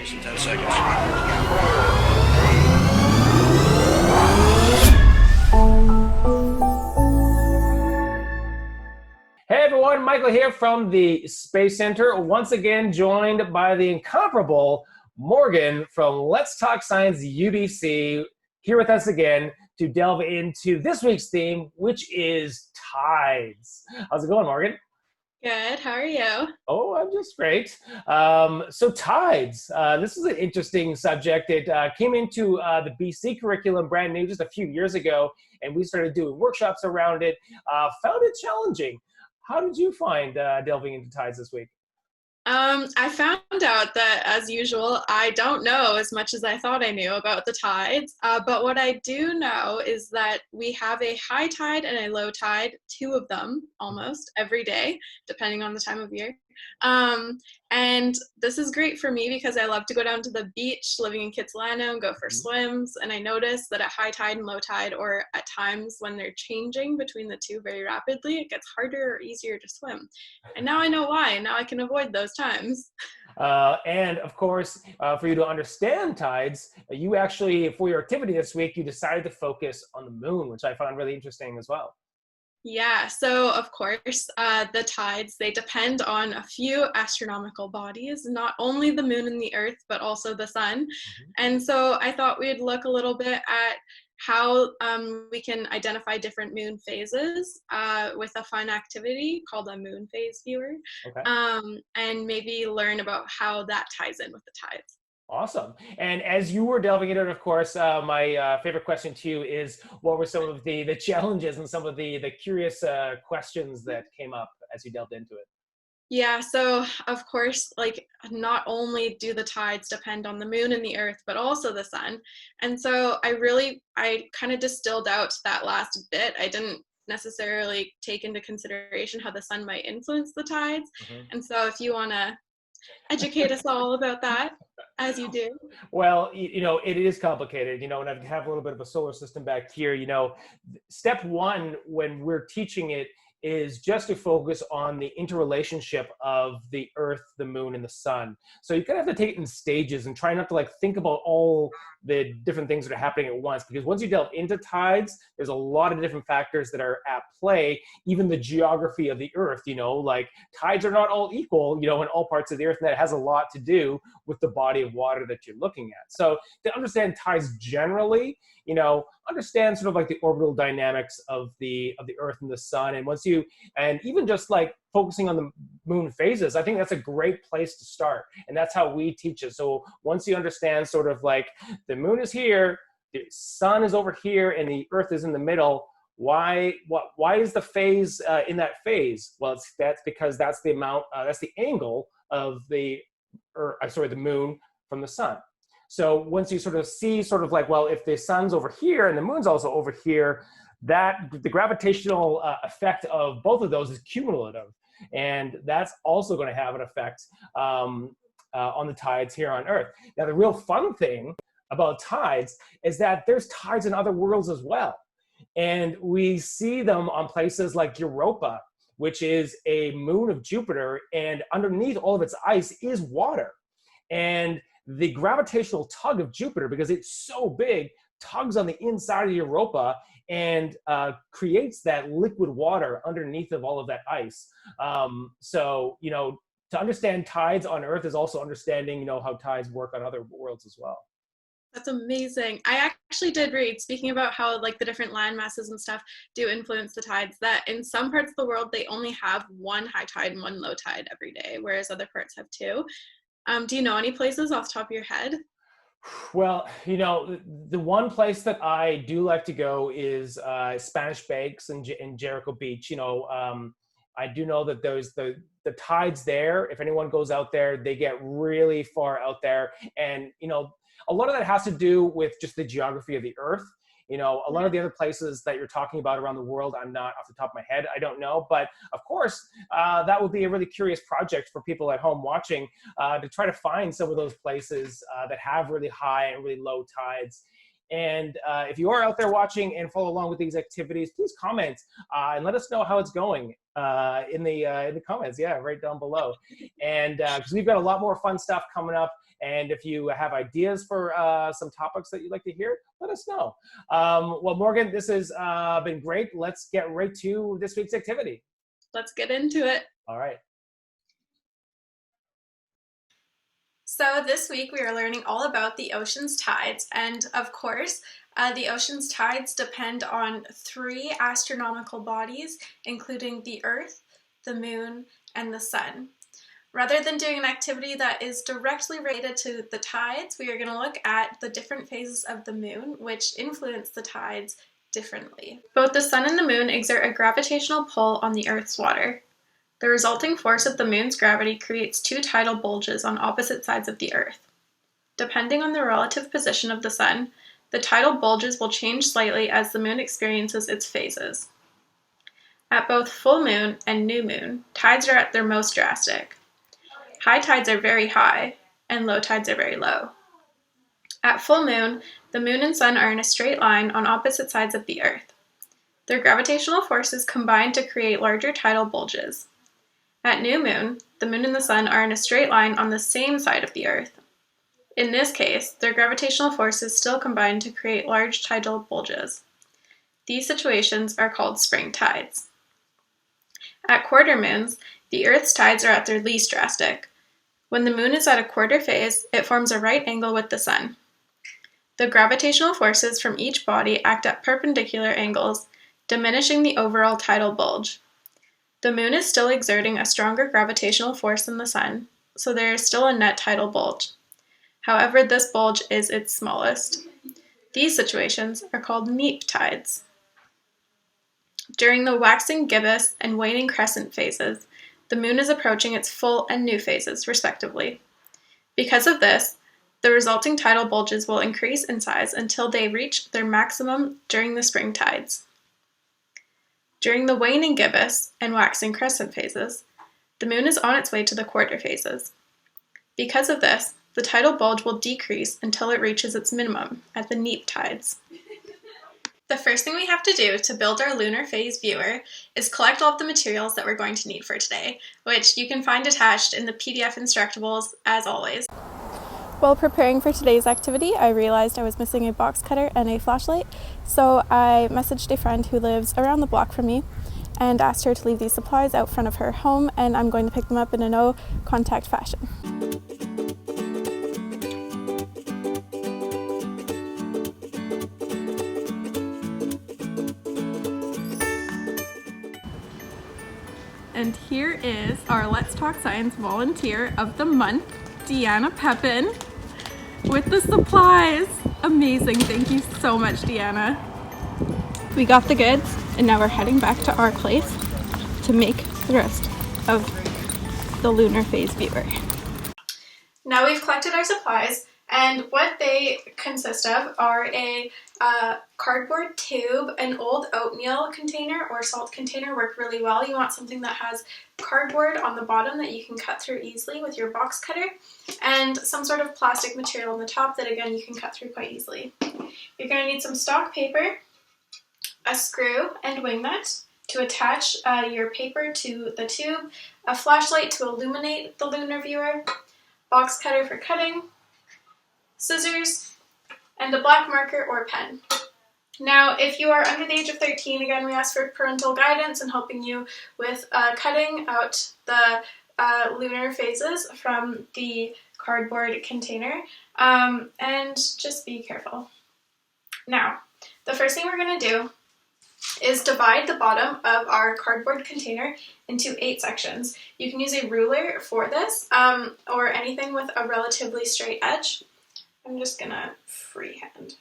less than 10 seconds. Hey everyone, Michael here from the Space Center, once again joined by the incomparable Morgan from Let's Talk Science UBC, here with us again to delve into this week's theme, which is tides. How's it going, Morgan? Good. How are you? Oh, I'm just great. So tides, this is an interesting subject. It came into the BC curriculum brand new just a few years ago, and we started doing workshops around it. Found it challenging. How did you find delving into tides this week? I found out that, as usual, I don't know as much as I thought I knew about the tides. But what I do know is that we have a high tide and a low tide, two of them almost every day, depending on the time of year. And this is great for me because I love to go down to the beach living in Kitsilano and go for swims. And I notice that at high tide and low tide, or at times when they're changing between the two very rapidly, it gets harder or easier to swim. And now I know why. Now I can avoid those times. And of course, for you to understand tides, you actually, for your activity this week, you decided to focus on the moon, which I found really interesting as well. Yeah, so of course, the tides, they depend on a few astronomical bodies, not only the moon and the earth, but also the sun. And so I thought we'd look a little bit at how we can identify different moon phases with a fun activity called a moon phase viewer, Okay. and maybe learn about how that ties in with the tides. Awesome. And as you were delving into it, of course, my favorite question to you is, what were some of the challenges and some of the curious questions that came up as you delved into it? Yeah, so of course, like not only do the tides depend on the moon and the earth, but also the sun. And so I kind of distilled out that last bit. I didn't necessarily take into consideration how the sun might influence the tides. And so if you want to educate us all about that, as you do. Well, it is complicated, and I have a little bit of a solar system back here. Step one when we're teaching it is just to focus on the interrelationship of the earth, the moon, and the sun. So you kind of have to take it in stages and try not to think about all the different things that are happening at once, because once you delve into tides, there's a lot of different factors that are at play. Even the geography of the earth, like tides are not all equal, in all parts of the earth, and that has a lot to do with the body of water that you're looking at. So to understand tides generally, understand sort of like the orbital dynamics of the earth and the sun. And even just focusing on the moon phases, I think that's a great place to start. And that's how we teach it. So once you understand sort of like the moon is here, the sun is over here, and the earth is in the middle, why is the phase in that phase? Well, that's because that's the angle of the moon from the sun. So once you sort of see well, if the sun's over here and the moon's also over here, that the gravitational effect of both of those is cumulative. And that's also going to have an effect on the tides here on Earth. Now, the real fun thing about tides is that there's tides in other worlds as well. And we see them on places like Europa, which is a moon of Jupiter, and underneath all of its ice is water. And the gravitational tug of Jupiter, because it's so big, tugs on the inside of Europa and creates that liquid water underneath of all of that ice. So, to understand tides on Earth is also understanding, how tides work on other worlds as well. That's amazing. I actually did read, speaking about how the different land masses and stuff do influence the tides, that in some parts of the world, they only have one high tide and one low tide every day, whereas other parts have two. Do you know any places off the top of your head? Well, the one place that I do like to go is Spanish Banks and Jericho Beach. I do know that there's the tides there. If anyone goes out there, they get really far out there. And, a lot of that has to do with just the geography of the earth. A lot of the other places that you're talking about around the world, I'm not off the top of my head. I don't know. But of course, that would be a really curious project for people at home watching to try to find some of those places that have really high and really low tides And if you are out there watching and follow along with these activities, please comment and let us know how it's going in the comments. Yeah, right down below. And because we've got a lot more fun stuff coming up. And if you have ideas for some topics that you'd like to hear, let us know. Well, Morgan, this has been great. Let's get right to this week's activity. Let's get into it. All right. So this week we are learning all about the ocean's tides, and of course the ocean's tides depend on 3 astronomical bodies, including the Earth, the Moon, and the Sun. Rather than doing an activity that is directly related to the tides, we are going to look at the different phases of the Moon, which influence the tides differently. Both the Sun and the Moon exert a gravitational pull on the Earth's water. The resulting force of the Moon's gravity creates 2 tidal bulges on opposite sides of the Earth. Depending on the relative position of the Sun, the tidal bulges will change slightly as the Moon experiences its phases. At both full moon and new moon, tides are at their most drastic. High tides are very high, and low tides are very low. At full moon, the Moon and Sun are in a straight line on opposite sides of the Earth. Their gravitational forces combine to create larger tidal bulges. At new moon, the Moon and the Sun are in a straight line on the same side of the Earth. In this case, their gravitational forces still combine to create large tidal bulges. These situations are called spring tides. At quarter moons, the Earth's tides are at their least drastic. When the Moon is at a quarter phase, it forms a right angle with the Sun. The gravitational forces from each body act at perpendicular angles, diminishing the overall tidal bulge. The Moon is still exerting a stronger gravitational force than the Sun, so there is still a net tidal bulge. However, this bulge is its smallest. These situations are called neap tides. During the waxing gibbous and waning crescent phases, the Moon is approaching its full and new phases, respectively. Because of this, the resulting tidal bulges will increase in size until they reach their maximum during the spring tides. During the waning gibbous and waxing crescent phases, the Moon is on its way to the quarter phases. Because of this, the tidal bulge will decrease until it reaches its minimum at the neap tides. The first thing we have to do to build our lunar phase viewer is collect all of the materials that we're going to need for today, which you can find attached in the PDF instructables as always. While preparing for today's activity, I realized I was missing a box cutter and a flashlight, so I messaged a friend who lives around the block from me and asked her to leave these supplies out front of her home, and I'm going to pick them up in a no-contact fashion. And here is our Let's Talk Science volunteer of the month, Deanna Pepin, with the supplies. Amazing. Thank you so much, Deanna. We got the goods, and now we're heading back to our place to make the rest of the lunar phase viewer. Now we've collected our supplies, and what they consist of are a cardboard tube, an old oatmeal container or salt container work really well. You want something that has cardboard on the bottom that you can cut through easily with your box cutter, and some sort of plastic material on the top that again you can cut through quite easily. You're going to need some stock paper, a screw and wing nut to attach your paper to the tube, a flashlight to illuminate the lunar viewer, box cutter for cutting, scissors, and a black marker or pen. Now, if you are under the age of 13, again, we ask for parental guidance in helping you with cutting out the lunar phases from the cardboard container, and just be careful. Now, the first thing we're going to do is divide the bottom of our cardboard container into 8 sections. You can use a ruler for this, or anything with a relatively straight edge. I'm just gonna freehand.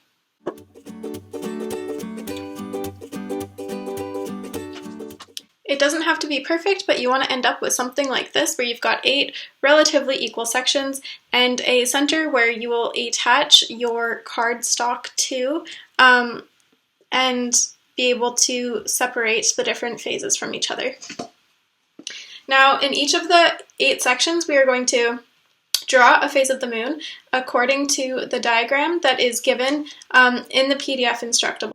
It doesn't have to be perfect, but you want to end up with something like this where you've got 8 relatively equal sections and a center where you will attach your cardstock to and be able to separate the different phases from each other. Now, in each of the 8 sections, we are going to draw a phase of the moon according to the diagram that is given in the PDF instructable.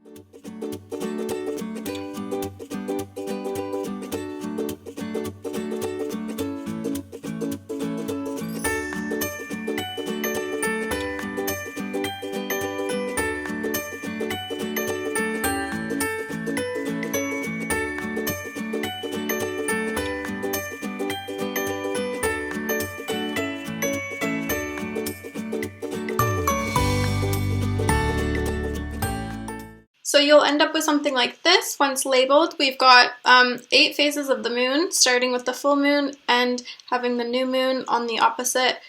So you'll end up with something like this once labeled. We've got 8 phases of the moon, starting with the full moon and having the new moon on the opposite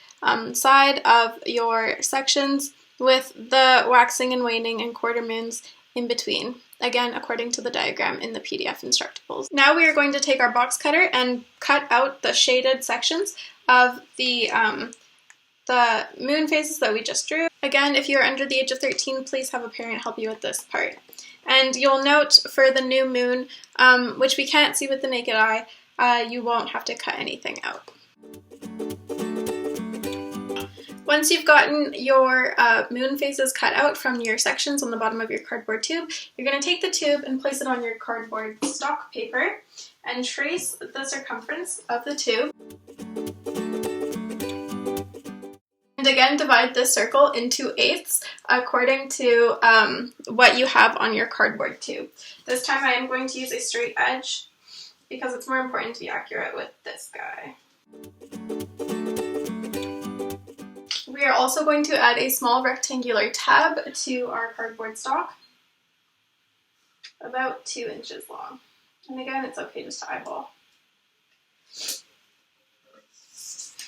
side of your sections, with the waxing and waning and quarter moons in between, again according to the diagram in the PDF instructables. Now we are going to take our box cutter and cut out the shaded sections of the moon phases that we just drew. Again, if you're under the age of 13, please have a parent help you with this part. And you'll note for the new moon, which we can't see with the naked eye, you won't have to cut anything out. Once you've gotten your moon phases cut out from your sections on the bottom of your cardboard tube, you're going to take the tube and place it on your cardboard stock paper and trace the circumference of the tube. And again, divide this circle into eighths according to what you have on your cardboard tube. This time I am going to use a straight edge because it's more important to be accurate with this guy. We are also going to add a small rectangular tab to our cardboard stock, about 2 inches long. And again, it's okay just to eyeball.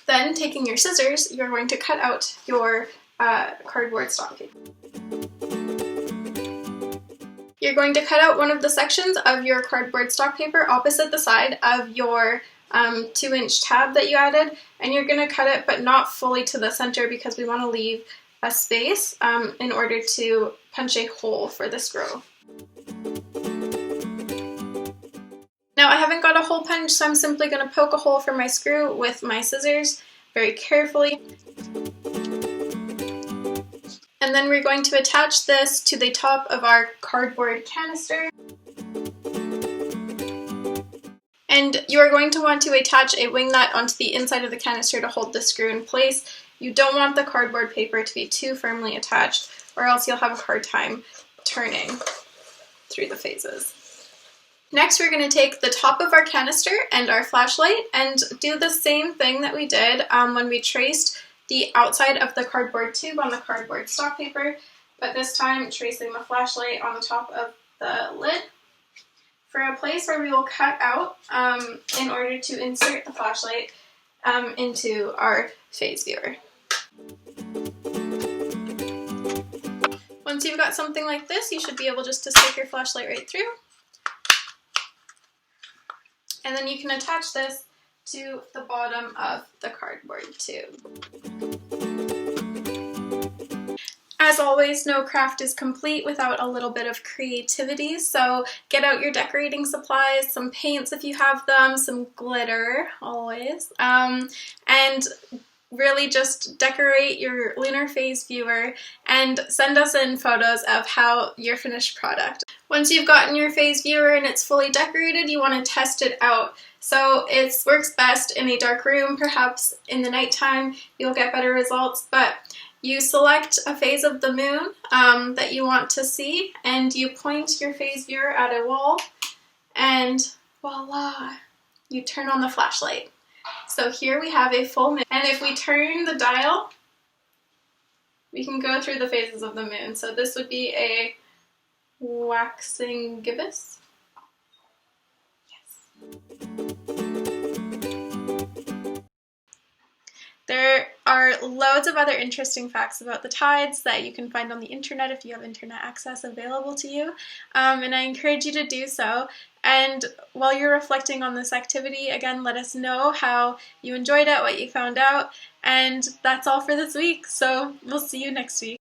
Then, taking your scissors, you're going to cut out your cardboard stock paper. You're going to cut out one of the sections of your cardboard stock paper opposite the side of your 2-inch tab that you added, and you're going to cut it but not fully to the center because we want to leave a space in order to punch a hole for the screw. Now I haven't got a hole punch, so I'm simply going to poke a hole for my screw with my scissors very carefully. And then we're going to attach this to the top of our cardboard canister. And you are going to want to attach a wing nut onto the inside of the canister to hold the screw in place. You don't want the cardboard paper to be too firmly attached, or else you'll have a hard time turning through the phases. Next, we're going to take the top of our canister and our flashlight and do the same thing that we did when we traced the outside of the cardboard tube on the cardboard stock paper, but this time tracing the flashlight on the top of the lid for a place where we will cut out in order to insert the flashlight into our phase viewer. Once you've got something like this, you should be able just to stick your flashlight right through. And then you can attach this to the bottom of the cardboard tube. As always, no craft is complete without a little bit of creativity, so get out your decorating supplies, some paints if you have them, some glitter, always, and really just decorate your lunar phase viewer and send us in photos of how your finished product. Once you've gotten your phase viewer and it's fully decorated, you want to test it out. So it works best in a dark room, perhaps in the nighttime you'll get better results, but you select a phase of the moon that you want to see, and you point your phase viewer at a wall, and voila, you turn on the flashlight. So here we have a full moon, and if we turn the dial, we can go through the phases of the moon. So this would be a waxing gibbous. Yes. There are loads of other interesting facts about the tides that you can find on the internet if you have internet access available to you, and I encourage you to do so. And while you're reflecting on this activity, again, let us know how you enjoyed it, what you found out, and that's all for this week, so we'll see you next week.